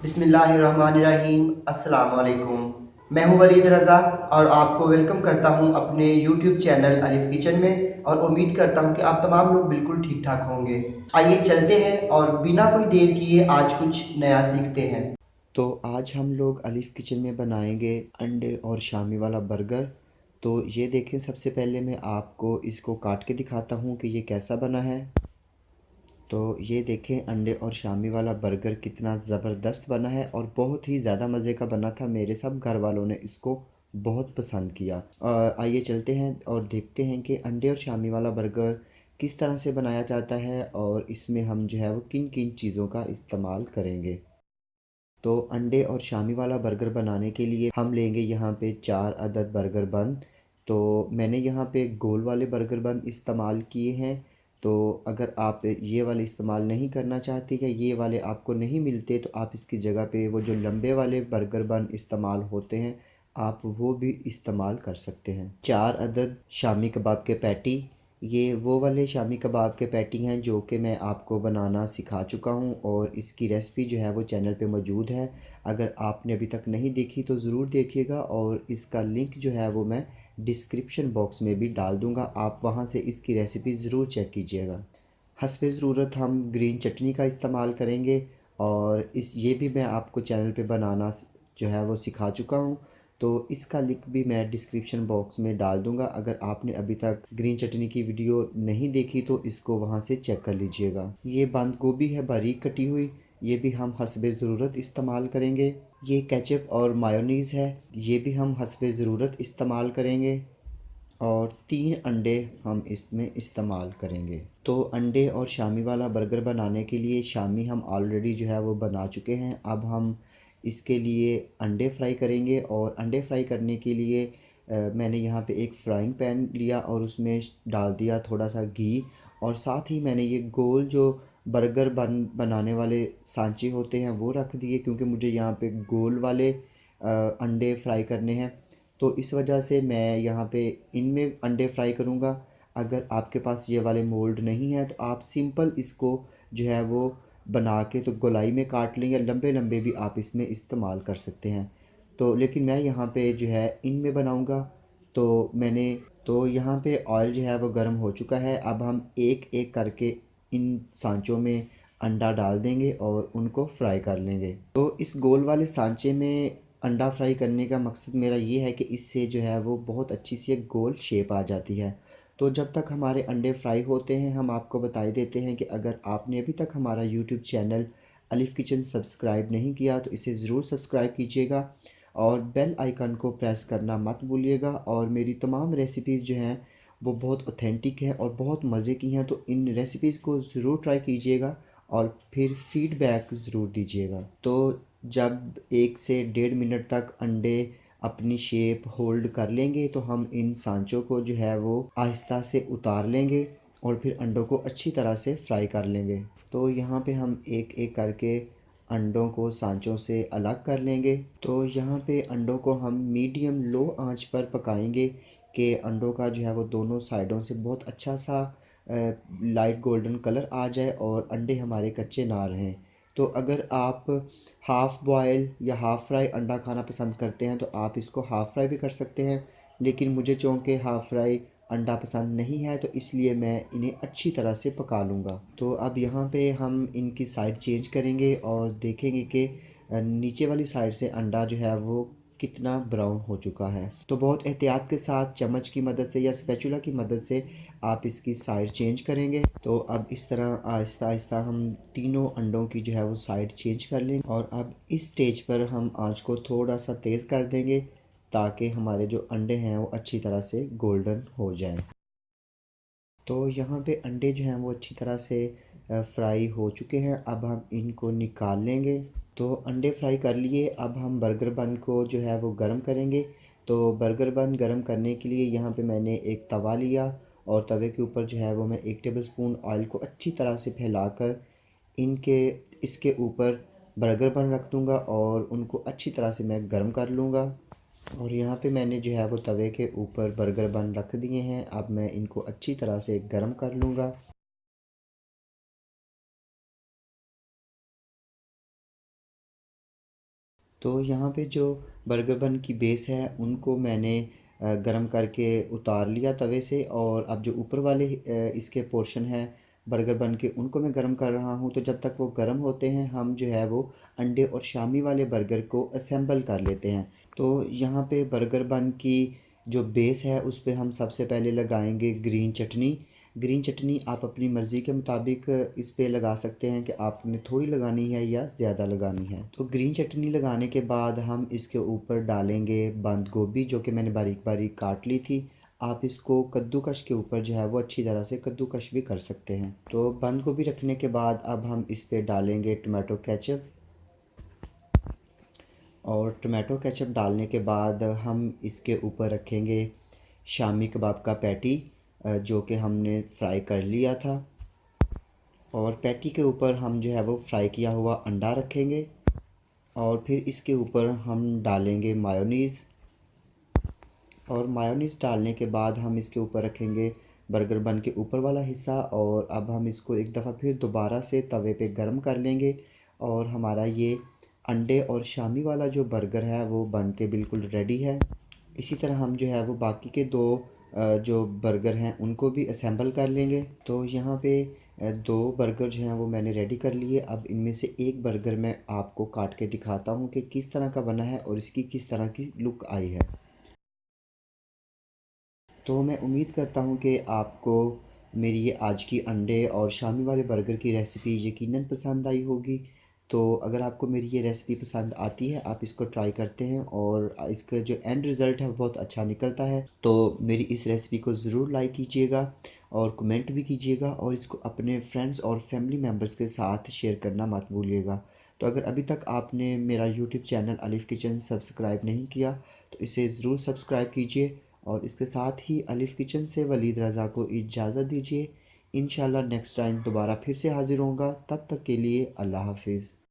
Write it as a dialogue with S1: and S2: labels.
S1: बिस्मिल्लाहिर्रहमानिर्रहीम। अस्सलाम वालेकुम। मैं हूं वलीद रज़ा और आपको वेलकम करता हूं अपने यूट्यूब चैनल अलिफ किचन में, और उम्मीद करता हूं कि आप तमाम लोग बिल्कुल ठीक ठाक होंगे। आइए चलते हैं और बिना कोई देर किए आज कुछ नया सीखते हैं। तो आज हम लोग अलिफ किचन में बनाएंगे अंडे और शामी वाला बर्गर। तो ये देखें, सबसे पहले मैं आपको इसको काट के दिखाता हूँ कि ये कैसा बना है। तो ये देखें, अंडे और शामी वाला बर्गर कितना ज़बरदस्त बना है और बहुत ही ज़्यादा मज़े का बना था। मेरे सब घर वालों ने इसको बहुत पसंद किया। आइए चलते हैं और देखते हैं कि अंडे और शामी वाला बर्गर किस तरह से बनाया जाता है और इसमें हम जो है वो किन किन चीज़ों का इस्तेमाल करेंगे। तो अंडे और शामी वाला बर्गर बनाने के लिए हम लेंगे यहाँ पे 4 अदद बर्गर बन। तो मैंने यहाँ पे गोल वाले बर्गर बन इस्तेमाल किए हैं। तो अगर आप ये वाले इस्तेमाल नहीं करना चाहते या ये वाले आपको नहीं मिलते, तो आप इसकी जगह पे वो जो लंबे वाले बर्गर बन इस्तेमाल होते हैं, आप वो भी इस्तेमाल कर सकते हैं। 4 अदद शामी कबाब के पैटी। ये वो वाले शामी कबाब के पैटी हैं जो कि मैं आपको बनाना सिखा चुका हूँ और इसकी रेसिपी जो है वो चैनल पे मौजूद है। अगर आपने अभी तक नहीं देखी तो ज़रूर देखिएगा, और इसका लिंक जो है वो मैं डिस्क्रिप्शन बॉक्स में भी डाल दूँगा, आप वहाँ से इसकी रेसिपी ज़रूर चेक कीजिएगा। हस्बे ज़रूरत हम ग्रीन चटनी का इस्तेमाल करेंगे, और इस ये भी मैं आपको चैनल पे बनाना जो है वो सिखा चुका हूँ। तो इसका लिंक भी मैं डिस्क्रिप्शन बॉक्स में डाल दूँगा। अगर आपने अभी तक ग्रीन चटनी की वीडियो नहीं देखी तो इसको वहाँ से चेक कर लीजिएगा। ये बंद गोभी है बारीक कटी हुई, ये भी हम हस्बे ज़रूरत इस्तेमाल करेंगे। ये केचप और मायोनीज़ है, ये भी हम हस्बे ज़रूरत इस्तेमाल करेंगे। और 3 अंडे हम इसमें इस्तेमाल करेंगे। तो अंडे और शामी वाला बर्गर बनाने के लिए शामी हम ऑलरेडी जो है वो बना चुके हैं। अब हम इसके लिए अंडे फ्राई करेंगे, और अंडे फ्राई करने के लिए मैंने यहाँ पे एक फ्राइंग पैन लिया और उसमें डाल दिया थोड़ा सा घी, और साथ ही मैंने ये गोल जो बर्गर बनाने वाले सांचे होते हैं वो रख दिए, क्योंकि मुझे यहाँ पे गोल वाले अंडे फ्राई करने हैं। तो इस वजह से मैं यहाँ पे इनमें अंडे फ्राई करूँगा। अगर आपके पास ये वाले मोल्ड नहीं है तो आप सिंपल इसको जो है वो बना के तो गोलाई में काट लें, या लंबे लंबे भी आप इसमें इस्तेमाल कर सकते हैं। तो लेकिन मैं यहाँ पे जो है इनमें बनाऊँगा। तो यहाँ पे ऑयल जो है वो गर्म हो चुका है। अब हम एक एक करके इन सांचों में अंडा डाल देंगे और उनको फ्राई कर लेंगे। तो इस गोल वाले सांचे में अंडा फ्राई करने का मकसद मेरा ये है कि इससे जो है वो बहुत अच्छी सी एक गोल शेप आ जाती है। तो जब तक हमारे अंडे फ्राई होते हैं, हम आपको बता देते हैं कि अगर आपने अभी तक हमारा यूट्यूब चैनल अलिफ किचन सब्सक्राइब नहीं किया तो इसे ज़रूर सब्सक्राइब कीजिएगा, और बेल आइकन को प्रेस करना मत भूलिएगा। और मेरी तमाम रेसिपीज़ जो हैं वो बहुत ऑथेंटिक हैं और बहुत मज़े की हैं, तो इन रेसिपीज़ को ज़रूर ट्राई कीजिएगा और फिर फीडबैक ज़रूर दीजिएगा। तो जब 1 से 1.5 मिनट तक अंडे अपनी शेप होल्ड कर लेंगे, तो हम इन सांचों को जो है वो आहिस्ता से उतार लेंगे और फिर अंडों को अच्छी तरह से फ्राई कर लेंगे। तो यहाँ पे हम एक एक करके अंडों को सांचों से अलग कर लेंगे। तो यहाँ पे अंडों को हम मीडियम लो आंच पर पकाएंगे कि अंडों का जो है वो दोनों साइडों से बहुत अच्छा सा लाइट गोल्डन कलर आ जाए और अंडे हमारे कच्चे ना रहें। तो अगर आप हाफ़ बॉयल या हाफ़ फ्राई अंडा खाना पसंद करते हैं तो आप इसको हाफ़ फ्राई भी कर सकते हैं, लेकिन मुझे चूँकि हाफ़ फ्राई अंडा पसंद नहीं है तो इसलिए मैं इन्हें अच्छी तरह से पका लूँगा। तो अब यहाँ पे हम इनकी साइड चेंज करेंगे और देखेंगे कि नीचे वाली साइड से अंडा जो है वो कितना ब्राउन हो चुका है। तो बहुत एहतियात के साथ चम्मच की मदद से या स्पैचुला की मदद से आप इसकी साइड चेंज करेंगे। तो अब इस तरह आहिस्ता आहिस्ता हम तीनों अंडों की जो है वो साइड चेंज कर लेंगे, और अब इस स्टेज पर हम आंच को थोड़ा सा तेज़ कर देंगे ताकि हमारे जो अंडे हैं वो अच्छी तरह से गोल्डन हो जाएं। तो यहाँ पे अंडे जो हैं वो अच्छी तरह से फ्राई हो चुके हैं। अब हम इनको निकाल लेंगे। तो अंडे फ्राई कर लिए। अब हम बर्गर बन को जो है वो गरम करेंगे। तो बर्गर बन गरम करने के लिए यहाँ पे मैंने एक तवा लिया, और तवे के ऊपर जो है वो मैं 1 टेबल स्पून ऑयल को अच्छी तरह से फैलाकर इनके इसके ऊपर बर्गर बन रख दूँगा और उनको अच्छी तरह से मैं गरम कर लूँगा। और यहाँ पे मैंने जो है वो तवे के ऊपर बर्गर बन रख दिए हैं। अब मैं इनको अच्छी तरह से गरम कर लूँगा।
S2: तो यहाँ पे जो बर्गर बन की बेस है उनको मैंने गरम करके उतार लिया तवे से, और अब जो ऊपर वाले इसके पोर्शन है बर्गर बन के उनको मैं गरम कर रहा हूँ। तो जब तक वो गरम होते हैं हम जो है वो अंडे और शामी वाले बर्गर को असेंबल कर लेते हैं। तो यहाँ पे बर्गर बन की जो बेस है उस पे हम सबसे पहले लगाएंगे ग्रीन चटनी। ग्रीन चटनी आप अपनी मर्ज़ी के मुताबिक इस पे लगा सकते हैं कि आपने थोड़ी लगानी है या ज़्यादा लगानी है। तो ग्रीन चटनी लगाने के बाद हम इसके ऊपर डालेंगे बंद गोभी, जो कि मैंने बारीक बारीक काट ली थी। आप इसको कद्दूकश के ऊपर जो है वो अच्छी तरह से कद्दूकश भी कर सकते हैं। तो बंद गोभी रखने के बाद अब हम इस पे डालेंगे टमाटो केचप, और टमाटो केचप डालने के बाद हम इसके ऊपर रखेंगे शामी कबाब का पैटी, जो कि हमने फ्राई कर लिया था। और पैटी के ऊपर हम जो है वो फ्राई किया हुआ अंडा रखेंगे, और फिर इसके ऊपर हम डालेंगे मायोनीज़। और मायोनीज़ डालने के बाद हम इसके ऊपर रखेंगे बर्गर बन के ऊपर वाला हिस्सा, और अब हम इसको एक दफ़ा फिर दोबारा से तवे पे गर्म कर लेंगे, और हमारा ये अंडे और शामी वाला जो बर्गर है वो बन के बिल्कुल रेडी है। इसी तरह हम जो है वो बाकी के दो जो बर्गर हैं उनको भी असेंबल कर लेंगे। तो यहाँ पे दो बर्गर जो हैं वो मैंने रेडी कर लिए। अब इनमें से एक बर्गर मैं आपको काट के दिखाता हूँ कि किस तरह का बना है और इसकी किस तरह की लुक आई है। तो मैं उम्मीद करता हूँ कि आपको मेरी ये आज की अंडे और शामी वाले बर्गर की रेसिपी यकीनन पसंद आई होगी। तो अगर आपको मेरी ये रेसिपी पसंद आती है, आप इसको ट्राई करते हैं और इसका जो एंड रिज़ल्ट है वो बहुत अच्छा निकलता है, तो मेरी इस रेसिपी को ज़रूर लाइक कीजिएगा और कमेंट भी कीजिएगा, और इसको अपने फ्रेंड्स और फैमिली मेम्बर्स के साथ शेयर करना मत भूलिएगा। तो अगर अभी तक आपने मेरा यूट्यूब चैनल अलिफ़ किचन सब्सक्राइब नहीं किया तो इसे ज़रूर सब्सक्राइब कीजिए, और इसके साथ ही अलिफ़ किचन से वलीद रज़ा को इजाज़त दीजिए। इंशाल्लाह नेक्स्ट टाइम दोबारा फिर से हाज़िर होऊंगा, तब तक के लिए अल्लाह हाफ़िज़।